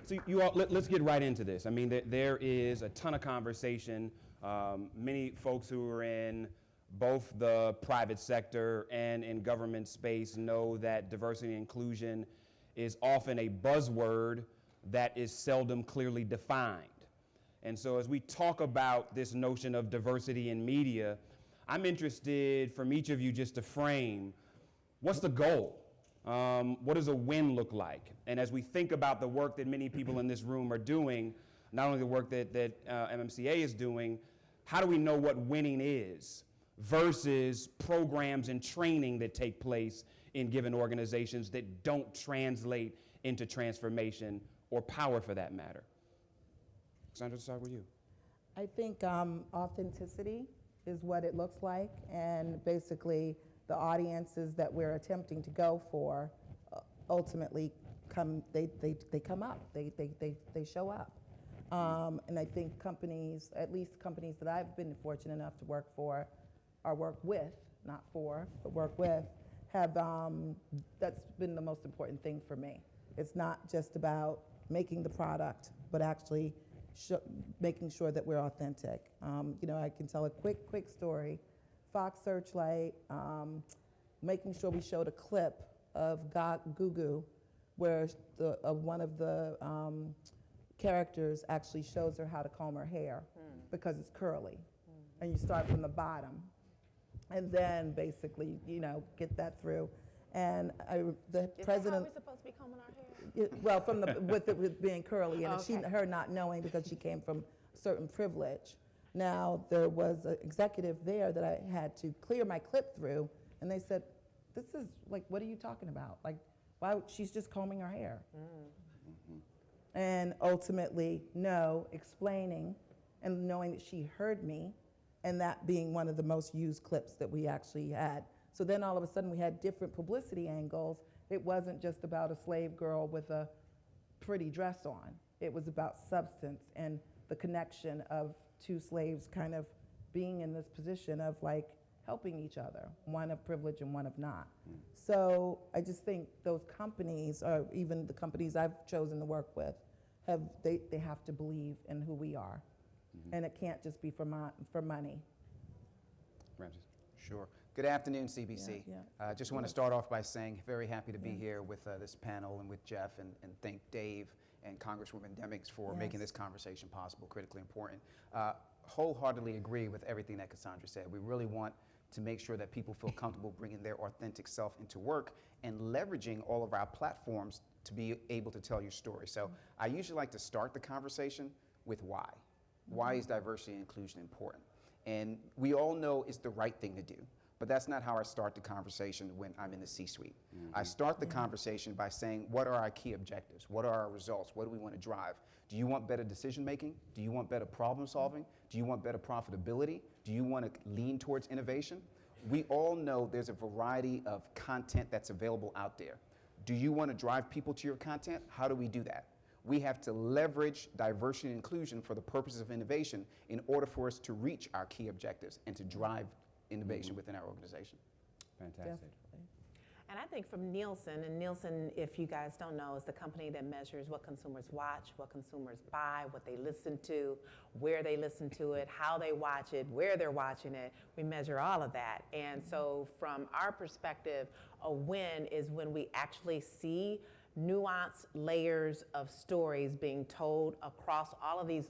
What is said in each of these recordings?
So you all, let's get right into this. I mean, there is a ton of conversation. Many folks who are in both the private sector and in government space know that diversity and inclusion is often a buzzword that is seldom clearly defined. And so as we talk about this notion of diversity in media, I'm interested from each of you just to frame, what's the goal? What does a win look like? And as we think about the work that many people in this room are doing, not only the work that MMCA is doing, how do we know what winning is versus programs and training that take place in given organizations that don't translate into transformation or power for that matter? Cassandra, start with you. I think authenticity is what it looks like, and basically the audiences that we're attempting to go for ultimately come up, they show up. And I think companies, at least companies that I've been fortunate enough to work for, or work with, not for, but work with, have, that's been the most important thing for me. It's not just about making the product, but actually making sure that we're authentic. You know, I can tell a quick story. Fox Searchlight, making sure we showed a clip of Gugu, where one of the characters actually shows her how to comb her hair because it's curly. And you start from the bottom. And then basically, you know, get that through. And the president. Is that how we're supposed to be combing our hair? Well, from the with it being curly, and Okay. her not knowing because she came from certain privilege. Now there was an executive there that I had to clear my clip through, and they said, "This is like, what are you talking about? Like, why? She's just combing her hair." And ultimately, no, explaining and knowing that she heard me, and that being one of the most used clips that we actually had. So then all of a sudden we had different publicity angles. It wasn't just about a slave girl with a pretty dress on. It was about substance and the connection of two slaves kind of being in this position of like helping each other, one of privilege and one of not. So I just think those companies, or even the companies I've chosen to work with, they have to believe in who we are. And it can't just be for money. Ramcess. Sure. Good afternoon, CBC. Yeah. Just want to start off by saying very happy to be here with this panel and with Jeff, and thank Dave and Congresswoman Demings for making this conversation possible, critically important. Wholeheartedly agree with everything that Cassandra said. We really want to make sure that people feel comfortable bringing their authentic self into work and leveraging all of our platforms to be able to tell your story. So I usually like to start the conversation with why. Why is diversity and inclusion important? And we all know it's the right thing to do, but that's not how I start the conversation when I'm in the C-suite. I start the conversation by saying, what are our key objectives? What are our results? What do we want to drive? Do you want better decision making? Do you want better problem solving? Do you want better profitability? Do you want to lean towards innovation? We all know there's a variety of content that's available out there. Do you want to drive people to your content? How do we do that? We have to leverage diversity and inclusion for the purposes of innovation in order for us to reach our key objectives and to drive innovation within our organization. Fantastic. Definitely. And I think from Nielsen, and Nielsen, if you guys don't know, is the company that measures what consumers watch, what consumers buy, what they listen to, where they listen to it, how they watch it, where they're watching it. We measure all of that. And so from our perspective, a win is when we actually see nuanced layers of stories being told across all of these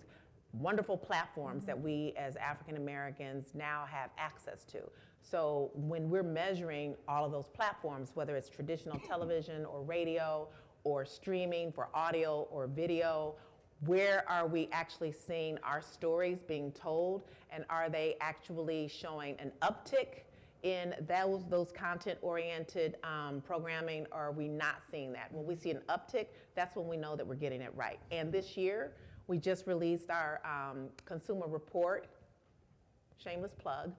wonderful platforms that we as African Americans now have access to. So when we're measuring all of those platforms, whether it's traditional television or radio or streaming for audio or video, where are we actually seeing our stories being told, and are they actually showing an uptick in those content-oriented programming, or are we not seeing that? When we see an uptick, that's when we know that we're getting it right. And this year, we just released our consumer report, shameless plug.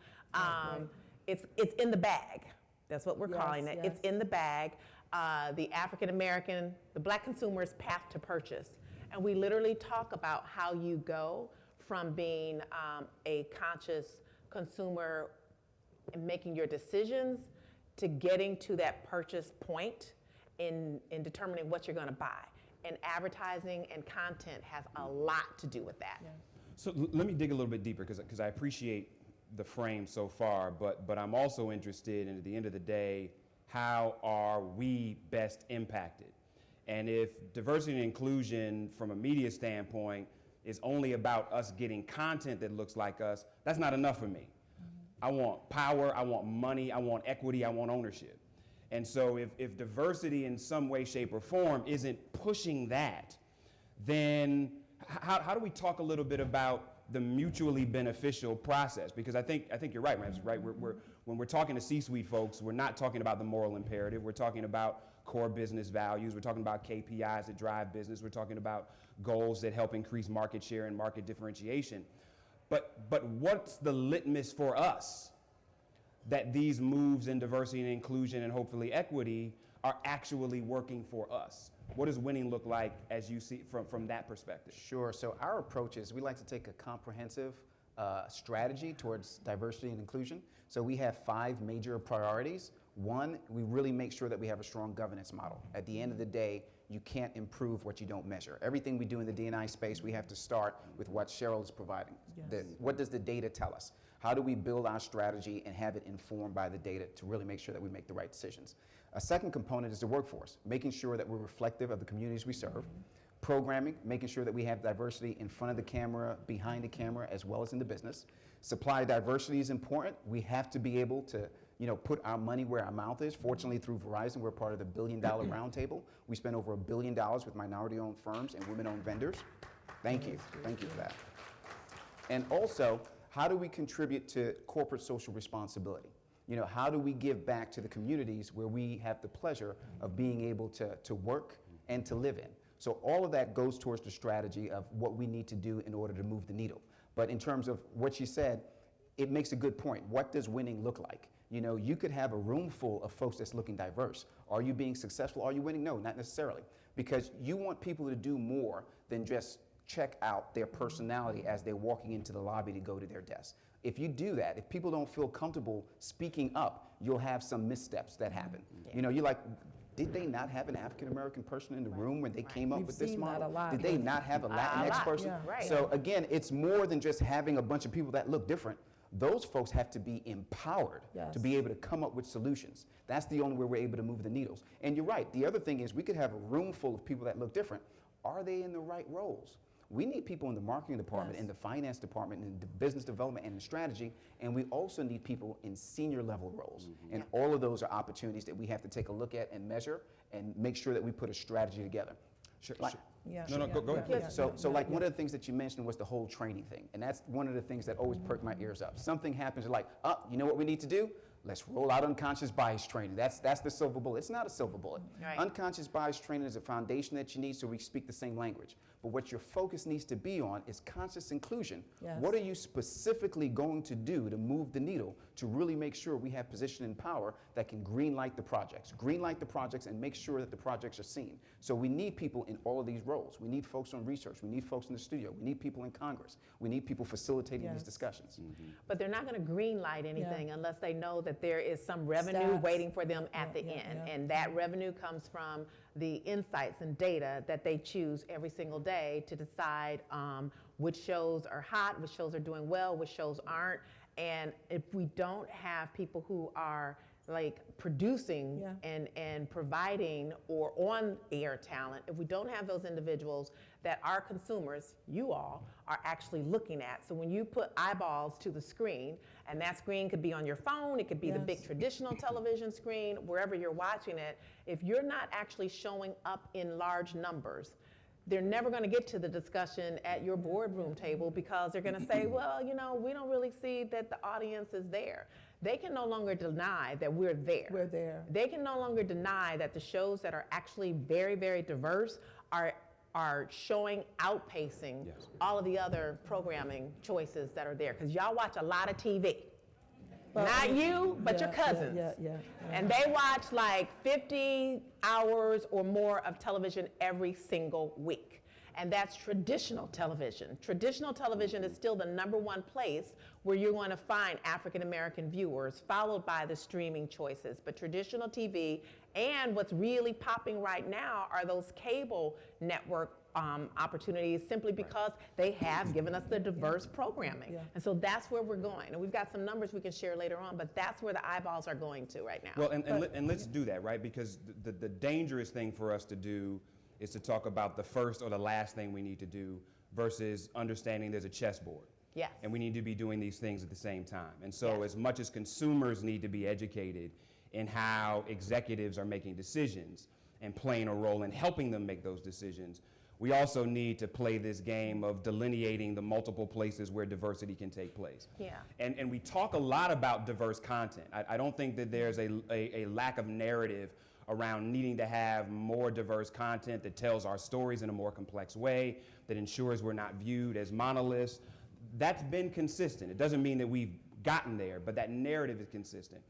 It's in the bag. That's what we're calling it. It's in the bag. The African-American, the Black consumer's path to purchase. And we literally talk about how you go from being a conscious consumer and making your decisions to getting to that purchase point in determining what you're going to buy. and advertising and content has a lot to do with that. So let me dig a little bit deeper because I appreciate the frame so far, but I'm also interested in, at the end of the day, how are we best impacted? And if diversity and inclusion from a media standpoint is only about us getting content that looks like us, that's not enough for me. I want power, I want money, I want equity, I want ownership. And so if diversity in some way, shape, or form isn't pushing that, then how do we talk a little bit about the mutually beneficial process? Because I think you're right, Ramcess, right? When we're talking to C-suite folks, we're not talking about the moral imperative. We're talking about core business values. We're talking about KPIs that drive business. We're talking about goals that help increase market share and market differentiation. But what's the litmus for us that these moves in diversity and inclusion and hopefully equity are actually working for us? What does winning look like as you see from that perspective? Sure. So our approach is we like to take a comprehensive strategy towards diversity and inclusion. So we have 5 major priorities. One, we really make sure that we have a strong governance model. At the end of the day, you can't improve what you don't measure. Everything we do in the D&I space, we have to start with what Cheryl is providing. Yes. What does the data tell us? How do we build our strategy and have it informed by the data to really make sure that we make the right decisions? A second component is the workforce, making sure that we're reflective of the communities we serve. Programming, making sure that we have diversity in front of the camera, behind the camera, as well as in the business. Supply diversity is important. We have to be able to put our money where our mouth is. Fortunately, through Verizon, we're part of the $1 billion roundtable. We spend over $1 billion with minority-owned firms and women-owned vendors. Thank you for that. And also, how do we contribute to corporate social responsibility? How do we give back to the communities where we have the pleasure of being able to work and to live in? So all of that goes towards the strategy of what we need to do in order to move the needle. But in terms of what you said, it makes a good point. What does winning look like? You could have a room full of folks that's looking diverse. Are you being successful? Are you winning? No, not necessarily. Because you want people to do more than just check out their personality as they're walking into the lobby to go to their desk. If you do that, if people don't feel comfortable speaking up, you'll have some missteps that happen. Yeah. You're like, did they not have an African-American person in the room when they came up with this seen that model? a lot. Did they not have a Latinx person? Yeah. Right. So again, it's more than just having a bunch of people that look different. Those folks have to be empowered to be able to come up with solutions. That's the only way we're able to move the needles. And you're right, the other thing is we could have a room full of people that look different. Are they in the right roles? We need people in the marketing department, in the finance department, in the business development and in strategy, and we also need people in senior level roles. And all of those are opportunities that we have to take a look at and measure and make sure that we put a strategy together. Sure. Yeah. Go ahead. Yeah. So one of the things that you mentioned was the whole training thing. And that's one of the things that always perked my ears up. Something happens, you're like, you know what we need to do? Let's roll out unconscious bias training. That's the silver bullet. It's not a silver bullet. Right. Unconscious bias training is a foundation that you need so we speak the same language. But what your focus needs to be on is conscious inclusion. Yes. What are you specifically going to do to move the needle to really make sure we have position and power that can greenlight the projects? Greenlight the projects and make sure that the projects are seen. So we need people in all of these roles. We need folks on research. We need folks in the studio. We need people in Congress. We need people facilitating these discussions. But they're not going to greenlight anything unless they know that there is some revenue Stats. waiting for them at the end. And that revenue comes from the insights and data that they choose every single day to decide which shows are hot, which shows are doing well, which shows aren't. And if we don't have people who are like producing and providing or on air talent, if we don't have those individuals that our consumers, you all, are actually looking at. So when you put eyeballs to the screen, and that screen could be on your phone, it could be the big traditional television screen, wherever you're watching it, if you're not actually showing up in large numbers, they're never going to get to the discussion at your boardroom table because they're going to say, well, we don't really see that the audience is there. They can no longer deny that we're there. We're there. They can no longer deny that the shows that are actually very, very diverse are showing, outpacing all of the other programming choices that are there. Because y'all watch a lot of TV. Not you, but your cousins. And they watch like 50 hours or more of television every single week. and that's traditional television. Traditional television is still the #1 place where you're going to find African American viewers, followed by the streaming choices. But traditional TV, and what's really popping right now are those cable network opportunities, simply because they have given us the diverse programming. Yeah. And so that's where we're going. And we've got some numbers we can share later on, but that's where the eyeballs are going to right now. Well, and let's do that, right? Because the dangerous thing for us to do is to talk about the first or the last thing we need to do versus understanding there's a chessboard. Yes. And we need to be doing these things at the same time. And so Yes. as much as consumers need to be educated in how executives are making decisions and playing a role in helping them make those decisions, we also need to play this game of delineating the multiple places where diversity can take place. Yeah. And we talk a lot about diverse content. I don't think that there's a lack of narrative around needing to have more diverse content that tells our stories in a more complex way, that ensures we're not viewed as monoliths. That's been consistent. It doesn't mean that we've gotten there, but that narrative is consistent.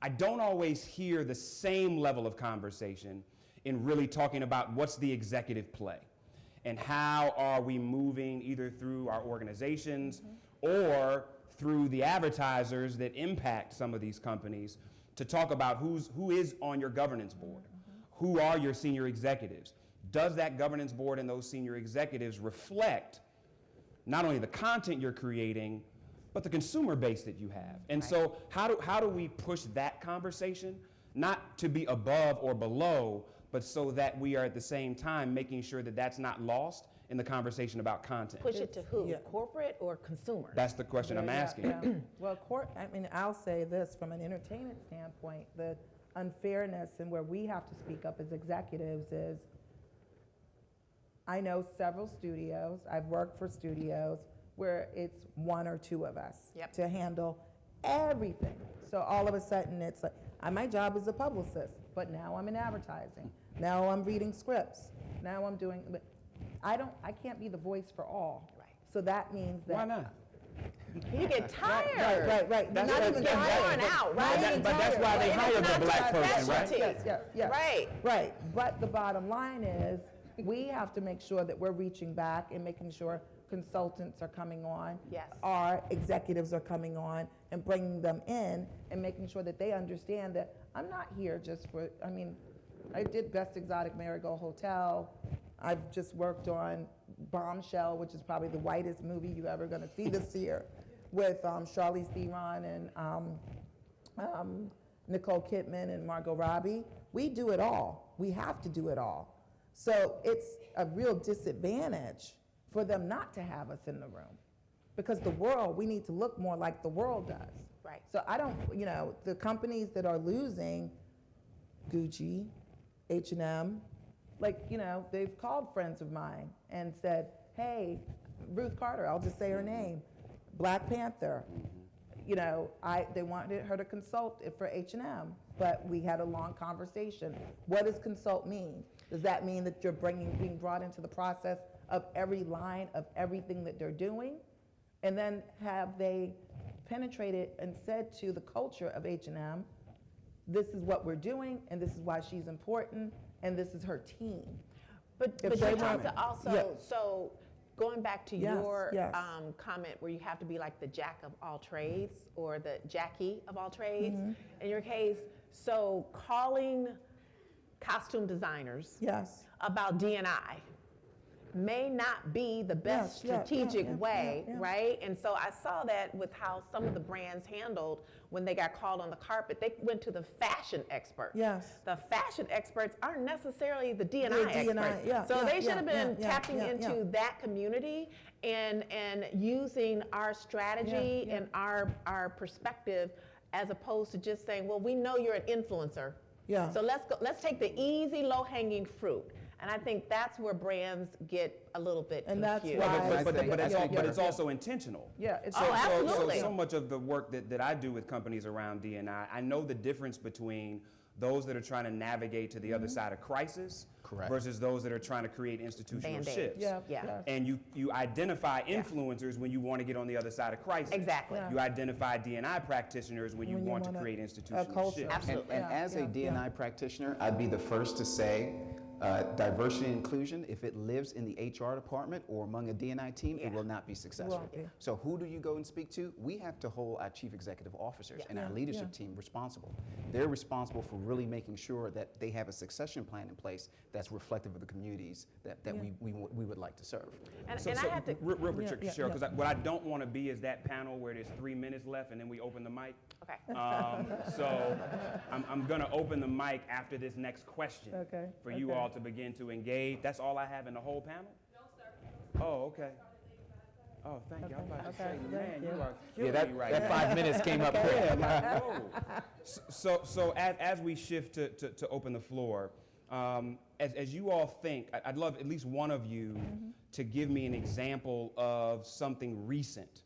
I don't always hear the same level of conversation in really talking about what's the executive play and how are we moving either through our organizations or through the advertisers that impact some of these companies to talk about who is on your governance board, who are your senior executives. Does that governance board and those senior executives reflect not only the content you're creating, but the consumer base that you have? And so how do we push that conversation, not to be above or below, but so that we are at the same time making sure that that's not lost in the conversation about content? Push it to who? Yeah. Corporate or consumer? That's the question I'm asking. Yeah. Well, I'll say this from an entertainment standpoint, the unfairness and where we have to speak up as executives is, I know several studios, I've worked for studios where it's one or two of us Yep. to handle everything. So all of a sudden it's like, my job is a publicist, but now I'm in advertising. Now I'm reading scripts. Now I'm doing, but I can't be the voice for all. Right. So that means that. Why not? You You get tired. Right. That's Not what- even Get tired. worn out, But right? that's why they But hired it's the not black your person, right? specialty. Yes. Right. Right. But the bottom line is, we have to make sure that we're reaching back and making sure consultants are coming on. Yes. Our executives are coming on and bringing them in and making sure that they understand that I'm not here just for, I did Best Exotic Marigold Hotel. I've just worked on Bombshell, which is probably the whitest movie you're ever gonna see this year, with Charlize Theron and Nicole Kidman and Margot Robbie. We do it all. We have to do it all. So it's a real disadvantage for them not to have us in the room. Because we need to look more like the world does. Right. So I don't, the companies that are losing, Gucci, H&M, they've called friends of mine and said, hey, Ruth Carter, I'll just say her name, Black Panther, they wanted her to consult for H&M, but we had a long conversation. What does consult mean? Does that mean that you're being brought into the process of every line of everything that they're doing? And then have they penetrated and said to the culture of H&M, this is what we're doing, and this is why she's important, and this is her team. But If you they have want- to also, Yeah. so going back to Yes, your yes. comment where you have to be like the jack of all trades or the Jackie of all trades, Mm-hmm. in your case, so calling costume designers Yes. about D&I may not be the best Yes, yeah, strategic yeah, way, yeah. right? And so I saw that with how some of the brands handled when they got called on the carpet. They went to the fashion experts. Yes. The fashion experts aren't necessarily the D&I The D&I, experts. yeah, So yeah, they should yeah, have been yeah, tapping yeah, into yeah. that community and using our strategy Yeah, yeah. and our perspective as opposed to just saying, well, we know you're an influencer. Yeah. So let's take the easy, low-hanging fruit. And I think that's where brands get a little bit And that's confused. why- But it's also intentional. Yeah, it's Oh, absolutely. So much of the work that I do with companies around D&I, I know the difference between those that are trying to navigate to the other side of crisis Correct. versus those that are trying to create institutional Band-Aid. shifts. Yeah, Yeah. yes. And you identify influencers when you want to get on the other side of crisis. Exactly. Yeah. You identify D&I practitioners when you When you want to wanna- create a institutional culture. shifts. Absolutely. And Yeah, as yeah, a D&I practitioner, I'd be the first to say Diversity and inclusion, if it lives in the HR department or among a D&I team, it will not be successful. Won't be. So who do you go and speak to? We have to hold our chief executive officers and our leadership team responsible. They're responsible for really making sure that they have a succession plan in place that's reflective of the communities that we would like to serve. And So I have to, real quick, Yeah, Cheryl, yeah. because what I don't want to be is that panel where there's 3 minutes left and then we open the mic. okay. So I'm going to open the mic after this next question Okay, for you okay. all to begin to engage. That's all I have in the whole panel? No, sir. Oh, okay. Oh, thank you. I was about to Okay, say, thank man, you. you are Yeah, killing me right that now. 5 minutes came up quick. Yeah, like, whoa. So as we shift to open the floor, as you all think, I'd love at least one of you to give me an example of something recent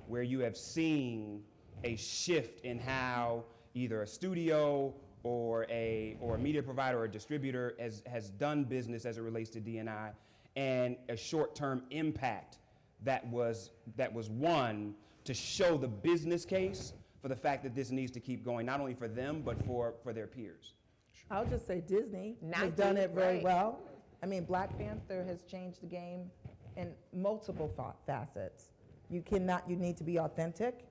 where you have seen a shift in how either a studio or a media provider or a distributor has done business as it relates to D&I, and a short-term impact that was won to show the business case for the fact that this needs to keep going, not only for them, but for their peers. I'll just say Disney has Nike, done it very right. well. I mean, Black Panther has changed the game in multiple facets. You need to be authentic.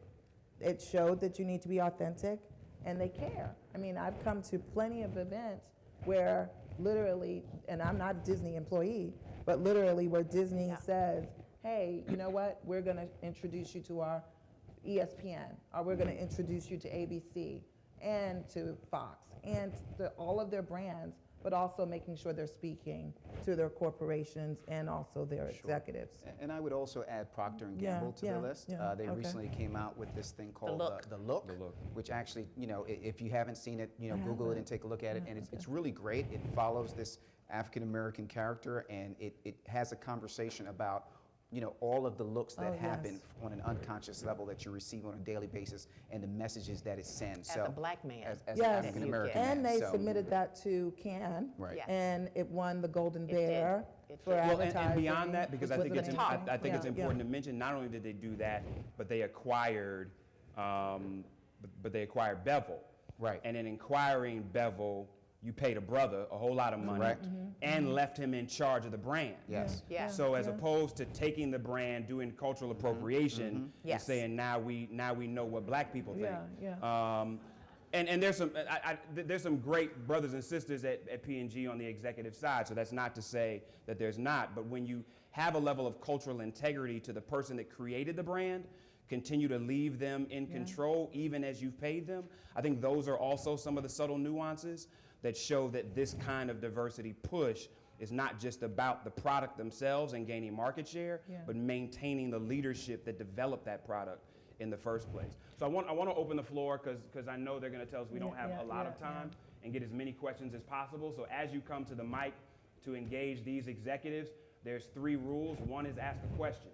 It showed that you need to be authentic, and they care. I mean, I've come to plenty of events where literally, and I'm not a Disney employee, but literally where Disney says, hey, you know what, we're gonna introduce you to our ESPN, or we're gonna introduce you to ABC and to Fox and to all of their brands, but also making sure they're speaking to their corporations and also their executives. And I would also add Procter & Yeah, Gamble to yeah, the list. yeah, They okay. recently came out with this thing called Look. The Look, The Look. which actually, if you haven't seen it, Google it haven't. and take a look at it. And it's really great. It follows this African-American character, and it has a conversation about all of the looks that Oh, happen yes. on an unconscious level that you receive on a daily basis, and the messages that it sends. As a black man. As Yes. an African-American And man. they So- submitted that to Cannes, Right. Yes. and it won the Golden did. Bear It for did. Well, advertising. and beyond that, because I which think was it's amazing. I think it's Yeah, important to mention. Not only did they do that, but they acquired Bevel. Right. And in acquiring Bevel, you paid a brother a whole lot of money Correct. and left him in charge of the brand. Yes. Yeah. So as opposed to taking the brand, doing cultural appropriation, and Yes. saying now we know what black people think. Yeah, And there's some great brothers and sisters at P&G on the executive side. So that's not to say that there's not. But when you have a level of cultural integrity to the person that created the brand, continue to leave them in control even as you've paid them, I think those are also some of the subtle nuances that show that this kind of diversity push is not just about the product themselves and gaining market share, but maintaining the leadership that developed that product in the first place. So I want to open the floor because I know they're going to tell us we don't have a lot of time and get as many questions as possible. So as you come to the mic to engage these executives, there's 3 rules. One is ask a question.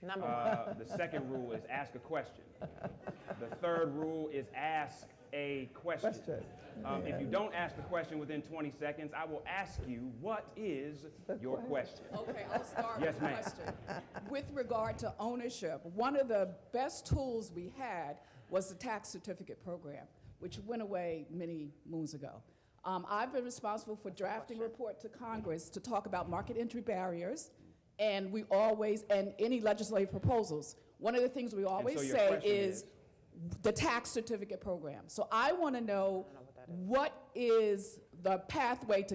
Number one. The second rule is ask a question. The third rule is ask a question. If you don't ask the question within 20 seconds, I will ask you, what is your question? Okay, I'll start Yes, with ma'am. a question. With regard to ownership, one of the best tools we had was the tax certificate program, which went away many moons ago. I've been responsible for drafting a report to Congress to talk about market entry barriers, and any legislative proposals. One of the things we always so your say question is the tax certificate program. So I want to know what is the pathway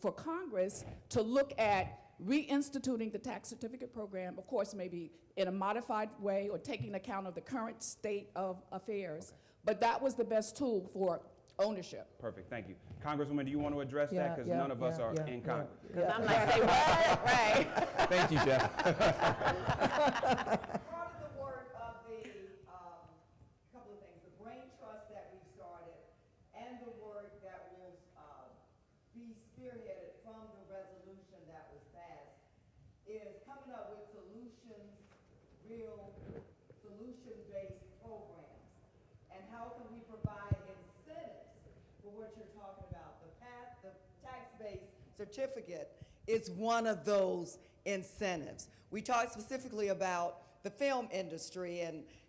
for Congress to look at reinstituting the tax certificate program, of course, maybe in a modified way or taking account of the current state of affairs. But that was the best tool for ownership. Perfect, thank you. Congresswoman, do you want to address that? Yeah, Because yeah, none of us yeah, are yeah, in yeah. Congress. Because I'm like, say what? Right. Thank you, Jeff. Part of the work of the, couple of things, the brain trust that we started and the work that will be spearheaded from the resolution that was passed is coming up with real solution-based programs. And how can we provide incentives for what you're talking about? The tax-based certificate is one of those incentives. We talked specifically about the film industry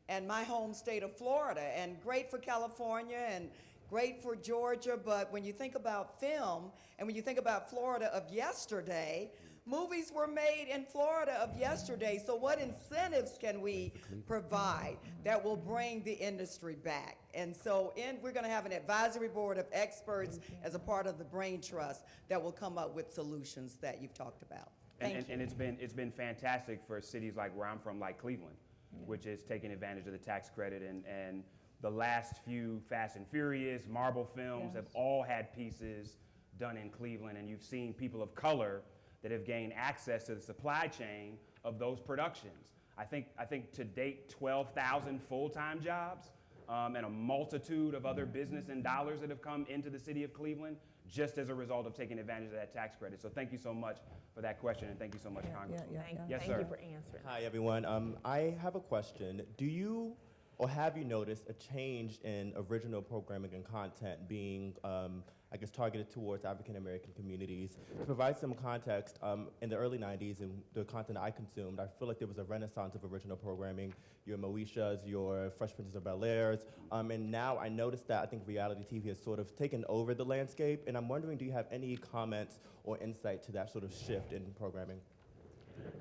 and my home state of Florida, and great for California and great for Georgia, but when you think about film and when you think about Florida of yesterday, movies were made in Florida of yesterday. So what incentives can we provide that will bring the industry back? And so we're going to have an advisory board of experts as a part of the Brain Trust that will come up with solutions that you've talked about. Thank you. And it's been fantastic for cities like where I'm from, like Cleveland, which is taking advantage of the tax credit. And the last few Fast and Furious, Marvel films have all had pieces done in Cleveland. And you've seen people of color that have gained access to the supply chain of those productions. I think to date, 12,000 full-time jobs and a multitude of other business and dollars that have come into the city of Cleveland just as a result of taking advantage of that tax credit. So thank you so much for that question, and thank you so much, Congresswoman. Yes, Thank sir. you for answering. Hi, everyone. I have a question. Do you or have you noticed a change in original programming and content being, I guess, targeted towards African American communities? To provide some context, in the early 90s and the content I consumed, I feel like there was a renaissance of original programming, your Moeshas, your Fresh Princes of Bel-Airs, and now I noticed that I think reality TV has sort of taken over the landscape, and I'm wondering, do you have any comments or insight to that sort of shift in programming?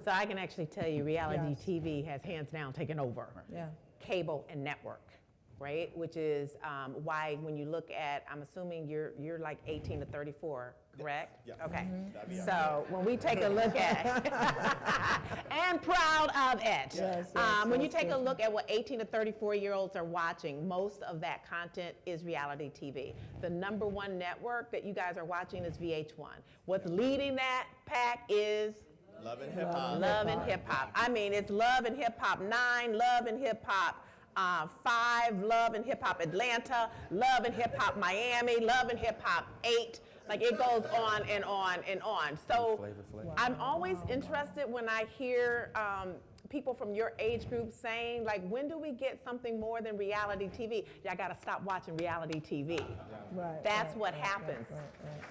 So I can actually tell you reality Yes. TV has hands down taken over cable and network, right? Which is why when you look at, I'm assuming you're like 18 to 34, correct? Yes. Okay. That'd be So when we take a look at, and proud of it. Yes, When you yes, take a yes. look at what 18 to 34-year-olds are watching, most of that content is reality TV. The #1 network that you guys are watching is VH1. What's leading that pack is Love and Hip Hop. Love and Hip Hop. I mean, it's Love and Hip Hop 9, Love and Hip Hop 5, Love and Hip Hop Atlanta, Love and Hip Hop Miami, Love and Hip Hop 8. Like it goes on and on and on. So Flavor Flav. I'm always interested when I hear people from your age group saying, like, when do we get something more than reality TV? Y'all got to stop watching reality TV. Right, That's right, what right, happens.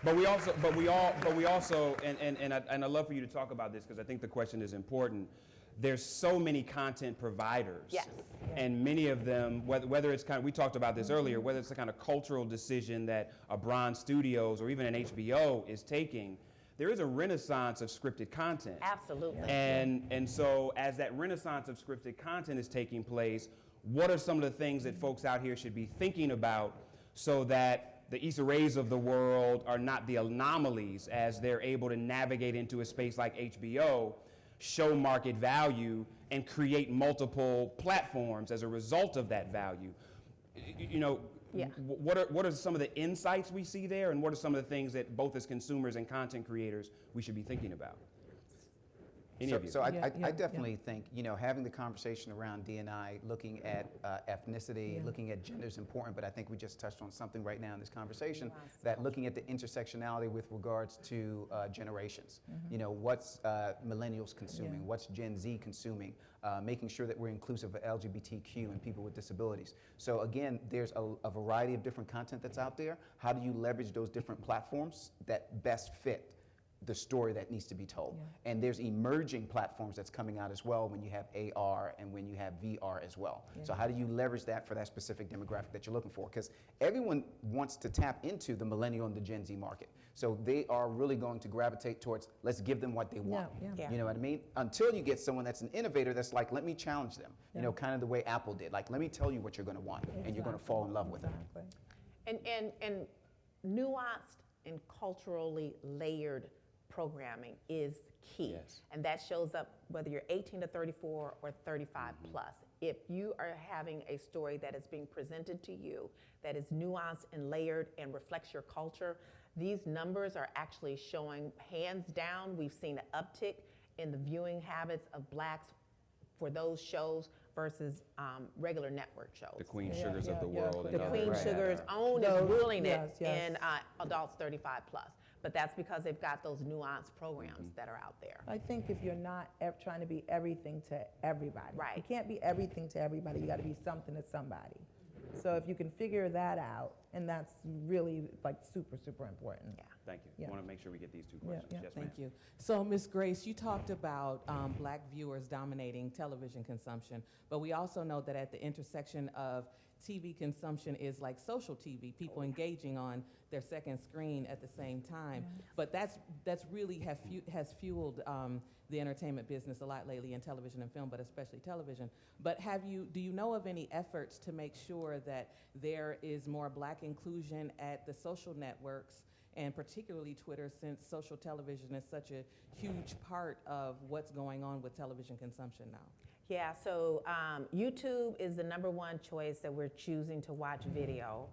But we also, and I'd love for you to talk about this because I think the question is important. There's so many content providers. Yes. And many of them, whether it's kind of, we talked about this earlier, whether it's a kind of cultural decision that a Bron Studios or even an HBO is taking, there is a renaissance of scripted content. Absolutely. And so as that renaissance of scripted content is taking place, what are some of the things that folks out here should be thinking about so that the Issa Raes of the world are not the anomalies as they're able to navigate into a space like HBO, show market value, and create multiple platforms as a result of that value? You know, Yeah. what are some of the insights we see there, and what are some of the things that both as consumers and content creators we should be thinking about? Any of you? So I Yeah, definitely think, you know, having the conversation around D&I, looking at ethnicity, looking at gender is important, but I think we just touched on something right now in this conversation, that looking at the intersectionality with regards to generations. You know, what's millennials consuming, what's Gen Z consuming, making sure that we're inclusive of LGBTQ and people with disabilities. So again, there's a variety of different content that's out there. How do you leverage those different platforms that best fit the story that needs to be told? And there's emerging platforms that's coming out as well when you have AR and when you have VR as well. So how do you leverage that for that specific demographic that you're looking for? Because everyone wants to tap into the millennial and the Gen Z market. So they are really going to gravitate towards, let's give them what they want. Yeah. You know what I mean? Until you get someone that's an innovator that's like, let me challenge them. You know, kind of the way Apple did. Like, let me tell you what you're going to want, and you're going to fall in love with it. And nuanced and culturally layered programming is key. Yes. And that shows up whether you're 18 to 34 or 35 plus. If you are having a story that is being presented to you that is nuanced and layered and reflects your culture, these numbers are actually showing, hands down, we've seen an uptick in the viewing habits of blacks for those shows versus regular network shows. The Queen Sugars of the world. The and Queen others. Sugars own is Those- ruling it yes, yes. in adults 35 plus. But that's because they've got those nuanced programs that are out there. I think if you're not trying to be everything to everybody. Right. You can't be everything to everybody. You got to be something to somebody. So if you can figure that out, and that's really like super, super important. Yeah. Thank you. Yeah. Want to make sure we get these two Yeah, questions. yeah. Yes, ma'am. Thank you. So, Ms. Grace, you talked about black viewers dominating television consumption, but we also know that at the intersection of TV consumption is like social TV, people engaging on their second screen at the same time. But that's really has fueled the entertainment business a lot lately in television and film, but especially television. But do you know of any efforts to make sure that there is more black inclusion at the social networks, and particularly Twitter, since social television is such a huge part of what's going on with television consumption now? Yeah, so YouTube is the #1 choice that we're choosing to watch video,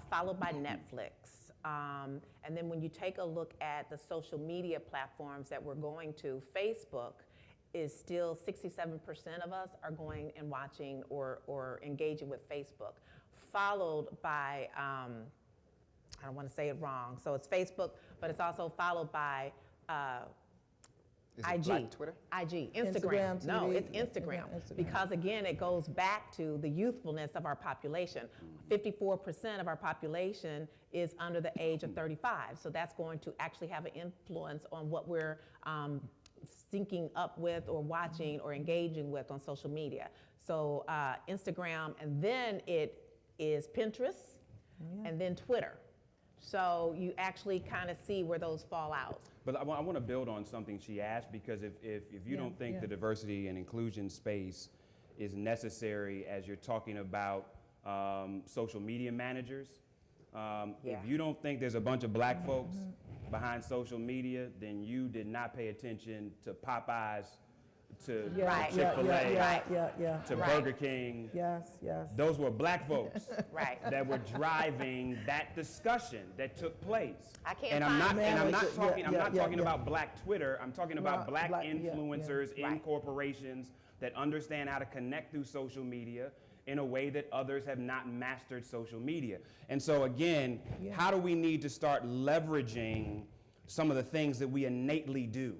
followed by Netflix. And then when you take a look at the social media platforms that we're going to, Facebook is still 67% of us are going and watching or engaging with Facebook, followed by, I don't want to say it wrong, so it's Facebook, but it's also followed by Is it IG. Black Twitter? IG, Instagram, Instagram. No, TV, it's Instagram. yeah, Instagram. Because again, it goes back to the youthfulness of our population. 54% of our population is under the age of 35. So that's going to actually have an influence on what we're syncing up with or watching or engaging with on social media. So Instagram, and then it is Pinterest, and then Twitter. So you actually kind of see where those fall out. But I want to build on something she asked, because if you don't think the diversity and inclusion space is necessary as you're talking about social media managers, if you don't think there's a bunch of black folks behind social media, then you did not pay attention to Popeyes, to Right. Chick-fil-A, Yeah. to Burger King. Yes. Those were black folks Right. that were driving that discussion that took place. I can't and I'm find not, and I'm not Yeah, talking. I'm yeah, not yeah, talking yeah. about black Twitter. I'm talking about black black- yeah, yeah. influencers in Right. corporations that understand how to connect through social media in a way that others have not mastered social media. And so again, how do we need to start leveraging some of the things that we innately do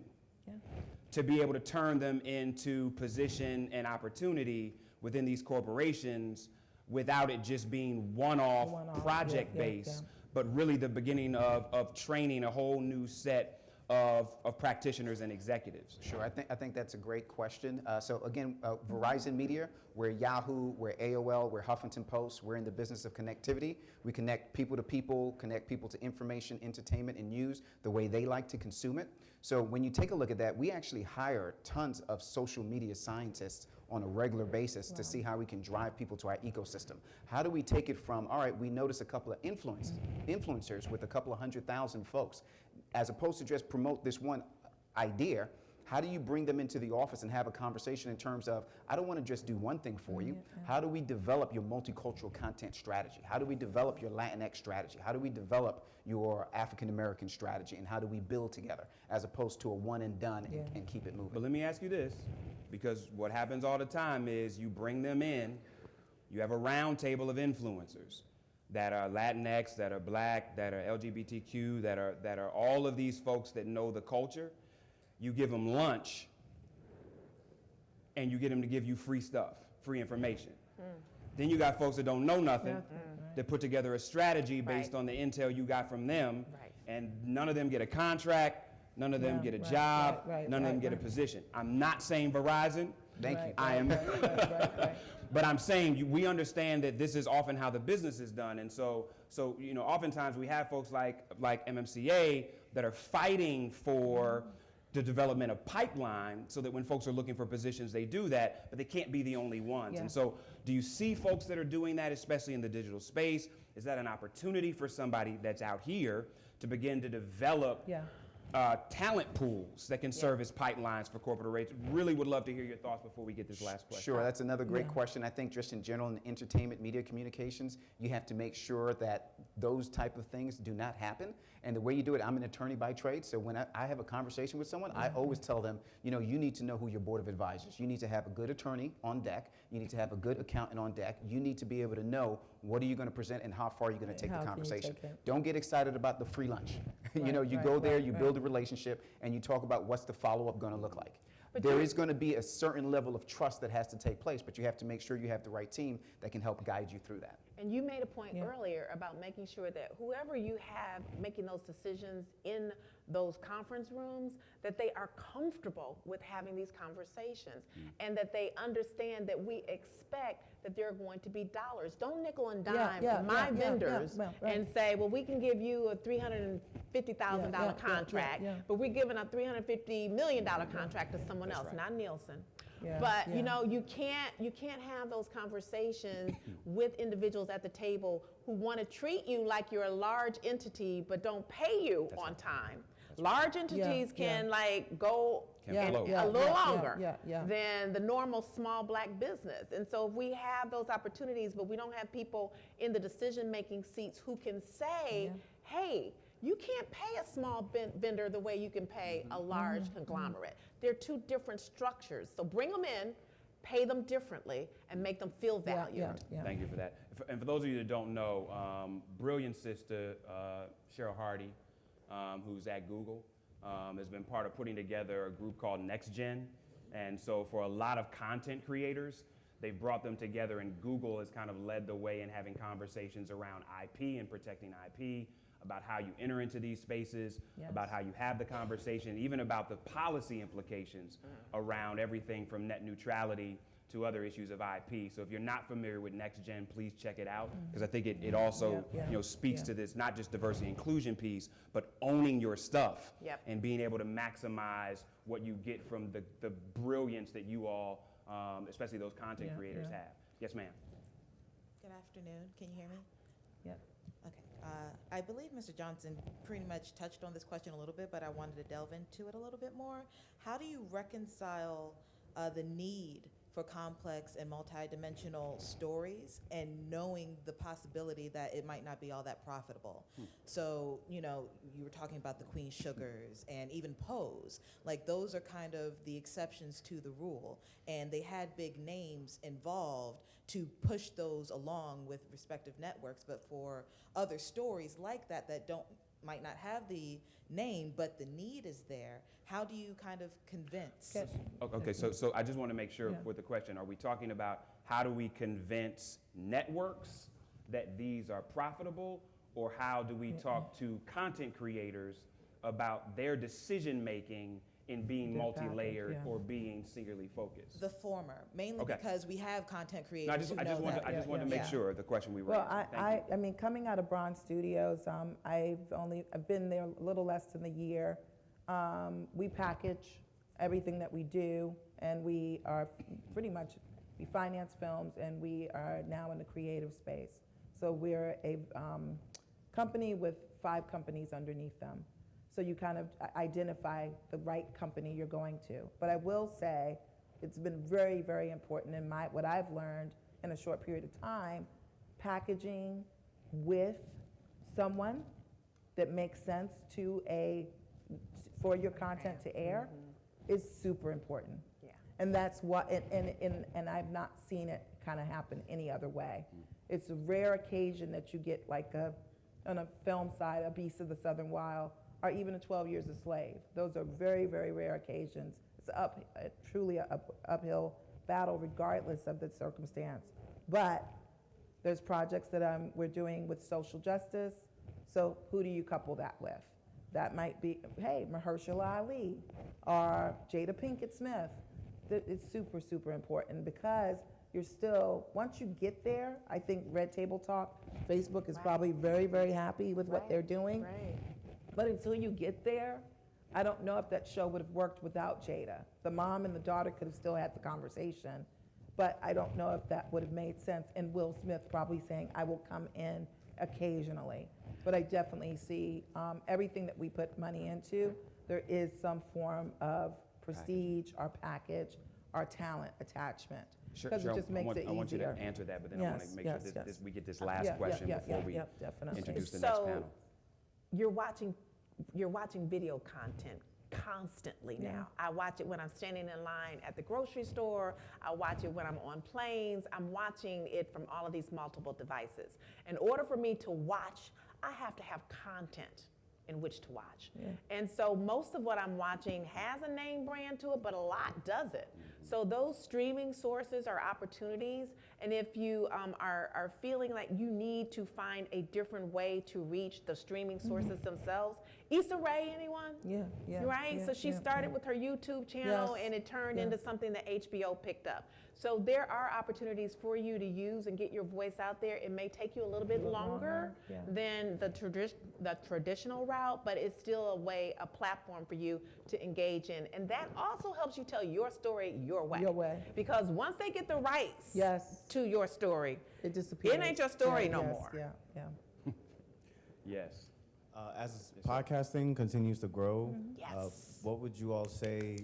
to be able to turn them into position and opportunity within these corporations without it just being one-off, One-off, project-based, yeah. but really the beginning of training a whole new set of practitioners and executives? Sure, I think that's a great question. So again, Verizon Media, we're Yahoo, we're AOL, we're Huffington Post, we're in the business of connectivity. We connect people to information, entertainment, and news the way they like to consume it. So when you take a look at that, we actually hire tons of social media scientists on a regular basis to see how we can drive people to our ecosystem. How do we take it from, all right, we notice a couple of influencers with a couple of 100,000 folks, as opposed to just promote this one idea, how do you bring them into the office and have a conversation in terms of, I don't want to just do one thing for you. How do we develop your multicultural content strategy? How do we develop your Latinx strategy? How do we develop your African American strategy? And how do we build together as opposed to a one and done and keep it moving? But let me ask you this, because what happens all the time is you bring them in, you have a round table of influencers that are Latinx, that are black, that are LGBTQ, that are all of these folks that know the culture. You give them lunch, and you get them to give you free stuff, free information. Then you got folks that don't know nothing, that put together a strategy based on the intel you got from them, and none of them get a contract, none of them get a job, none of them get a position. I'm not saying Verizon. Thank you. I am. But I'm saying we understand that this is often how the business is done, and so oftentimes we have folks like MMCA that are fighting for the development of pipeline so that when folks are looking for positions, they do that, but they can't be the only ones. And so do you see folks that are doing that, especially in the digital space? Is that an opportunity for somebody that's out here to begin to develop talent pools that can serve as pipelines for corporate rates? Really would love to hear your thoughts before we get this last question. Sure, that's another great question. I think just in general in entertainment, media communications, you have to make sure that those type of things do not happen. And the way you do it, I'm an attorney by trade, so when I have a conversation with someone, I always tell them, you need to know who your board of advisors. You need to have a good attorney on deck. You need to have a good accountant on deck. You need to be able to know what are you going to present and how far are you going to take the conversation. Don't get excited about the free lunch. You go there, you build a relationship, and you talk about what's the follow-up going to look like. There is going to be a certain level of trust that has to take place, but you have to make sure you have the right team that can help guide you through that. And you made a point Yeah. earlier about making sure that whoever you have making those decisions in those conference rooms, that they are comfortable with having these conversations and that they understand that we expect that there are going to be dollars. Don't nickel and dime my vendors well, right. and say, well, we can give you a $350,000 contract, but we're giving a $350 million contract to someone else, not Nielsen. Yeah, But yeah. you know, you can't have those conversations with individuals at the table who want to treat you like you're a large entity but don't pay you on time. Large entities can like go Can flow. a little longer yeah. than the normal small black business. And so if we have those opportunities, but we don't have people in the decision-making seats who can say, hey, you can't pay a small vendor the way you can pay a large conglomerate. They're two different structures. So bring them in, pay them differently, and make them feel valued. Thank you for that. And for those of you that don't know, brilliant sister, Cheryl Hardy, who's at Google, has been part of putting together a group called Next Gen. And so for a lot of content creators, they've brought them together, and Google has kind of led the way in having conversations around IP and protecting IP, about how you enter into these spaces, about how you have the conversation, even about the policy implications around everything from net neutrality to other issues of IP. So if you're not familiar with Next Gen, please check it out, because I think it also speaks to this, not just diversity and inclusion piece, but owning your stuff and being able to maximize what you get from the brilliance that you all, especially those content creators have. Yes, ma'am. Good afternoon. Can you hear me? Yeah. Okay. I believe Mr. Johnson pretty much touched on this question a little bit, but I wanted to delve into it a little bit more. How do you reconcile the need for complex and multidimensional stories and knowing the possibility that it might not be all that profitable? So, you know, you were talking about the Queen Sugars and even Pose. Like, those are kind of the exceptions to the rule. And they had big names involved to push those along with respective networks. But for other stories like that might not have the name, but the need is there, how do you kind of convince? Okay, so I just want to make sure with the question, are we talking about how do we convince networks that these are profitable, or how do we talk to content creators about their decision making in being multi-layered or being singularly focused? The former, mainly because we have content creators No, I just wanted to make sure the question we were answering. I mean, coming out of Bron Studios, I've been there a little less than a year. We package everything that we do, and we are pretty much, we finance films, and we are now in the creative space. So we're a company with 5 companies underneath them. So you kind of identify the right company you're going to. But I will say it's been very, very important in what I've learned in a short period of time, packaging with someone that makes sense for your content to air is super important. Yeah. And that's what, and I've not seen it kind of happen any other way. It's a rare occasion that you get like on a film side, A Beast of the Southern Wild, or even a 12 Years a Slave. Those are very, very rare occasions. It's truly an uphill battle regardless of the circumstance. But there's projects that we're doing with social justice. So who do you couple that with? That might be, hey, Mahershala Ali or Jada Pinkett Smith. It's super, super important because you're still, once you get there, I think Red Table Talk, Facebook is probably very, very happy with what they're doing. Right. But until you get there, I don't know if that show would have worked without Jada. The mom and the daughter could have still had the conversation, but I don't know if that would have made sense. And Will Smith probably saying, I will come in occasionally. But I definitely see everything that we put money into, there is some form of prestige or package or talent attachment. Because it just makes it easier. I want you to answer that, but then I want to make sure that we get this last question before we introduce the next panel. You're watching video content constantly now. I watch it when I'm standing in line at the grocery store. I watch it when I'm on planes. I'm watching it from all of these multiple devices. In order for me to watch, I have to have content in which to watch. Yeah. And so most of what I'm watching has a name brand to it, but a lot doesn't. So those streaming sources are opportunities. And if you are feeling like you need to find a different way to reach the streaming sources themselves, Issa Rae, anyone? Yeah, yeah. Right? yeah, So she yeah, started yeah. with her YouTube channel Yes, and it turned yes. into something that HBO picked up. So there are opportunities for you to use and get your voice out there. It may take you a little bit longer yeah. than the traditional route, but it's still a platform for you to engage in. And that also helps you tell your story your way. Your way. Because once they get the rights Yes, to your story, it disappears. it ain't your story Yeah, no yes, more. Yeah, yeah. Yes. As podcasting continues to grow, Yes. what would you all say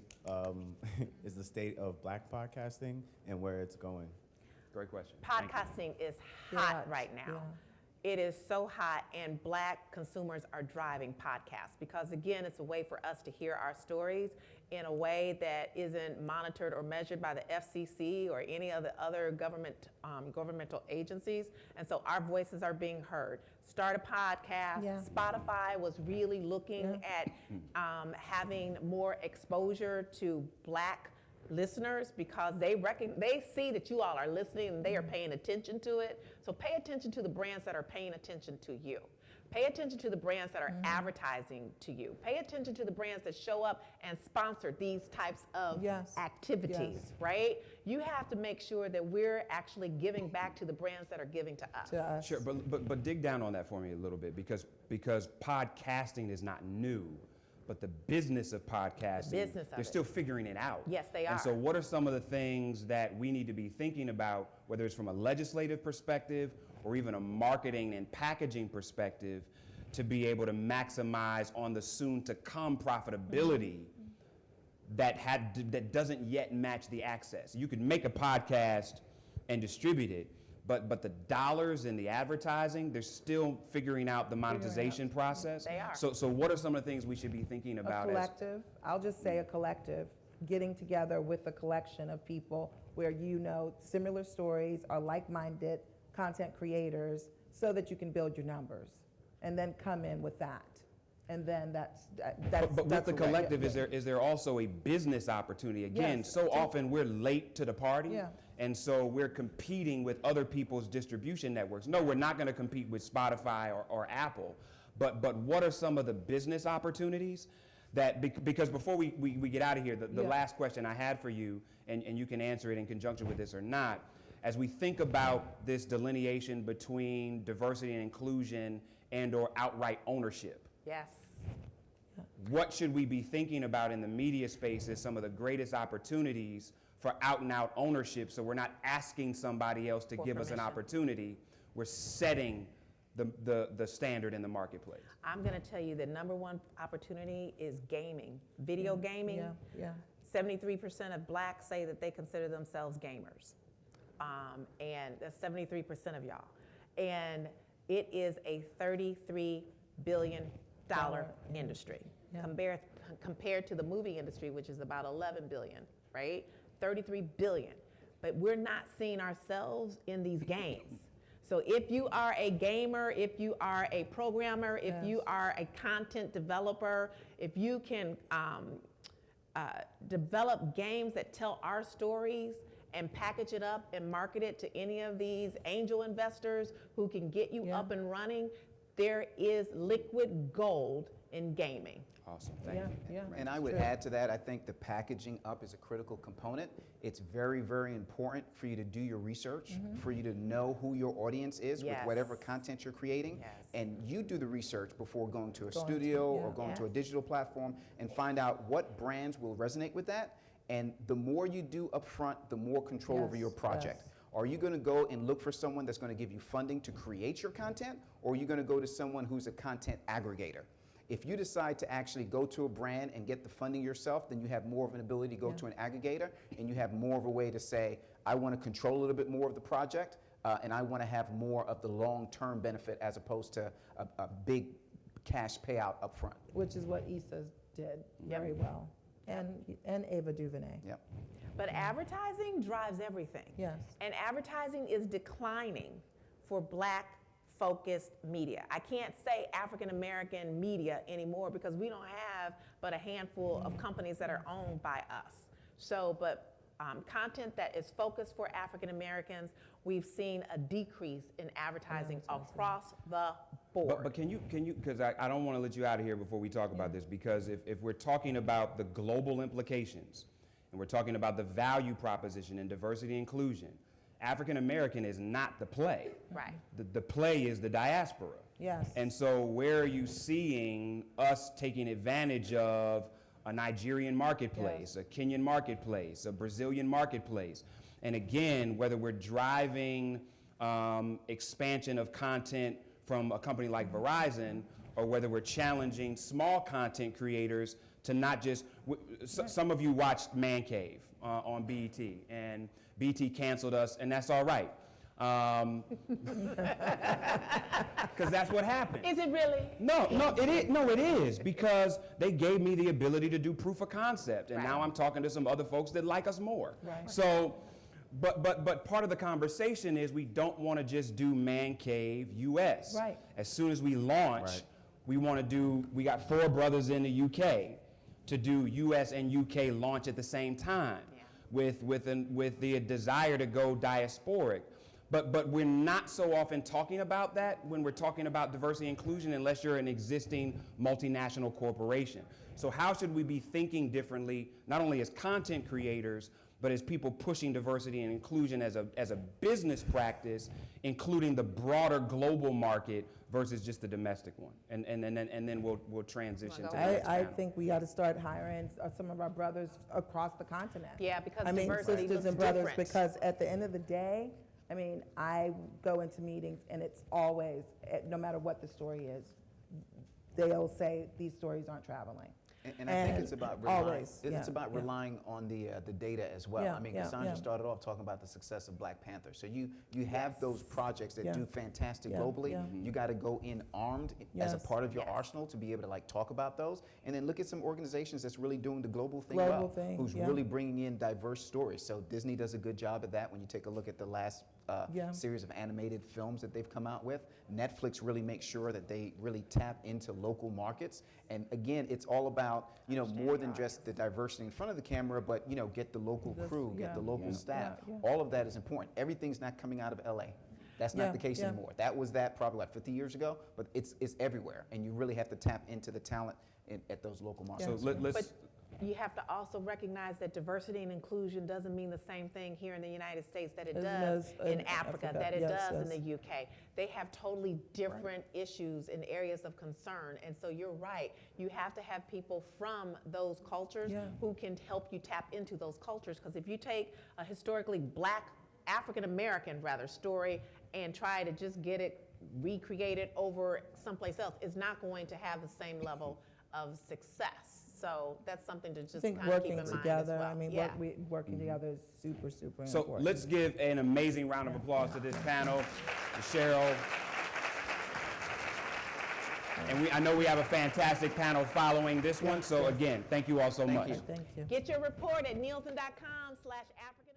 is the state of Black podcasting and where it's going? Great question. Thank you. Podcasting is Yeah, hot right now. yeah. It is so hot, and Black consumers are driving podcasts because, again, it's a way for us to hear our stories in a way that isn't monitored or measured by the FCC or any of the other governmental agencies. And so our voices are being heard. Start a podcast. Yeah. Spotify was really looking at having more exposure to Black listeners because they see that you all are listening and they are paying attention to it. So pay attention to the brands that are paying attention to you. Pay attention to the brands that are advertising to you. Pay attention to the brands that show up and sponsor these types of Yes. activities, Yes. right? You have to make sure that we're actually giving back to the brands that are giving to us. To us. Sure, but dig down on that for me a little bit because podcasting is not new, but the business of podcasting, business of they're it. still figuring it out. Yes, they And are. so what are some of the things that we need to be thinking about, whether it's from a legislative perspective or even a marketing and packaging perspective, to be able to maximize on the soon-to-come profitability that doesn't yet match the access? You could make a podcast and distribute it, but the dollars and the advertising, they're still figuring out the monetization process. They are. So what are some of the things we should be thinking A about? collective, I'll just say a collective, getting together with a collection of people where you know similar stories are like-minded content creators so that you can build your numbers and then come in with that. And then that's But with that's the a way, yeah, collective, yeah. is there also a business opportunity? Again, Yes. so often we're late to the party, Yeah. and so we're competing with other people's distribution networks. No, we're not going to compete with Spotify or Apple, but what are some of the business opportunities that, because before we get out of here, the Yeah. last question I had for you, and you can answer it in conjunction with this or not, as we think about this delineation between diversity and inclusion and or outright ownership, Yes. what should we be thinking about in the media space as some of the greatest opportunities for out and out ownership, so we're not asking somebody else to For give us an permission. opportunity, we're setting the standard in the marketplace? I'm going to tell you the number one opportunity is gaming, video gaming. Yeah, yeah. 73% of Blacks say that they consider themselves gamers. And that's 73% of y'all. And it is a $33 billion industry Yeah. compared to the movie industry, which is about 11 billion, right? 33 billion. But we're not seeing ourselves in these games. So if you are a gamer, if you are a programmer, if you Yes. are a content developer, if you can develop games that tell our stories and package it up and market it to any of these angel investors who can get you Yeah. up and running, there is liquid gold in gaming. Awesome, thank Yeah, you. yeah. And I would True. add to that, I think the packaging up is a critical component. It's very, very important for you to do your research, for you to know who your audience is with whatever Yes. content you're creating. Yes. And you do the research before going to a Going to- studio or yeah. going to a Yes. digital platform and find out what brands will resonate with that. And the more you do upfront, the more control over your Yes, project. yes. Are you going to go and look for someone that's going to give you funding to create your content, or are you going to go to someone who's a content aggregator? If you decide to actually go to a brand and get the funding yourself, then you have more of an ability to go to an aggregator, and you have more of a way to say, I want to control a little bit more of the project, and I want to have more of the long-term benefit as opposed to a big cash payout up front. Which is what Issa did very well. And Ava DuVernay. Yep. But advertising drives everything. Yes. And advertising is declining for Black focused media. I can't say African American media anymore because we don't have but a handful of companies that are owned by us. So, but content that is focused for African Americans, we've seen a decrease in advertising across the board. But can you, because I don't want to let you out of here before we talk about this, because if we're talking about the global implications, and we're talking about the value proposition and diversity and inclusion, African American is not the play. Right. The play is the diaspora. Yes. And so where are you seeing us taking advantage of a Nigerian marketplace, a Kenyan marketplace, a Brazilian marketplace? And again, whether we're driving expansion of content from a company like Verizon, or whether we're challenging small content creators to not just, some of you watched Man Cave on BET, and BET canceled us, and that's all right. Because that's what happened. Is it really? No, it is, because they gave me the ability to do proof of concept, and now I'm talking to some other folks that like us more. Right. So, but part of the conversation is we don't want to just do Man Cave US. Right. As soon as we launch, we want to do, we got 4 brothers in the UK to do US and UK launch at the same time, with the desire to go diasporic. But we're not so often talking about that when we're talking about diversity and inclusion, unless you're an existing multinational corporation. So how should we be thinking differently, not only as content creators, but as people pushing diversity and inclusion as a business practice, including the broader global market versus just the domestic one? And then we'll transition to the next I panel. think we got to start hiring some of our brothers across the continent. Yeah, because I mean, diversity sisters looks and brothers, different. because at the end of the day, I mean, I go into meetings and it's always, no matter what the story is, they'll say these stories aren't traveling. And I think it's about relying, always, it's about relying on the data as well. Yeah, I mean, yeah, Cassandra yeah. started off talking about the success of Black Panther. So you have those projects that Yeah. do fantastic Yeah, globally. yeah. You got to go in armed as a Yes. part of your arsenal to be able to like talk about those. And then look at some organizations that's really doing the global thing Global well, thing, who's yeah. really bringing in diverse stories. So Disney does a good job at that when you take a look at the last series of animated films that they've come out with. Netflix really makes sure that they really tap into local markets. And again, it's all about, more than just the diversity in front of the camera, but, get the local crew, get the local staff. All of that is important. Everything's not coming out of LA. That's not the case anymore. That was probably 50 years ago, but it's everywhere. And you really have to tap into the talent at those local markets. So let's. But you have to also recognize that diversity and inclusion doesn't mean the same thing here in the United States that it does in Africa, that it does in the UK. They have totally different issues and areas of concern. And so you're right. You have to have people from those cultures who can help you tap into those cultures. Because if you take a historically Black, African American rather, story and try to just get it recreated over someplace else, it's not going to have the same level of success. So that's something to just I think kind of keep in working mind together, as well. I mean, working together is super, super So important. let's give an amazing round of applause to this panel, to Cheryl. And I know we have a fantastic panel following this one, so again, thank you all so much. Thank you. Get your report at nielsen.com/African.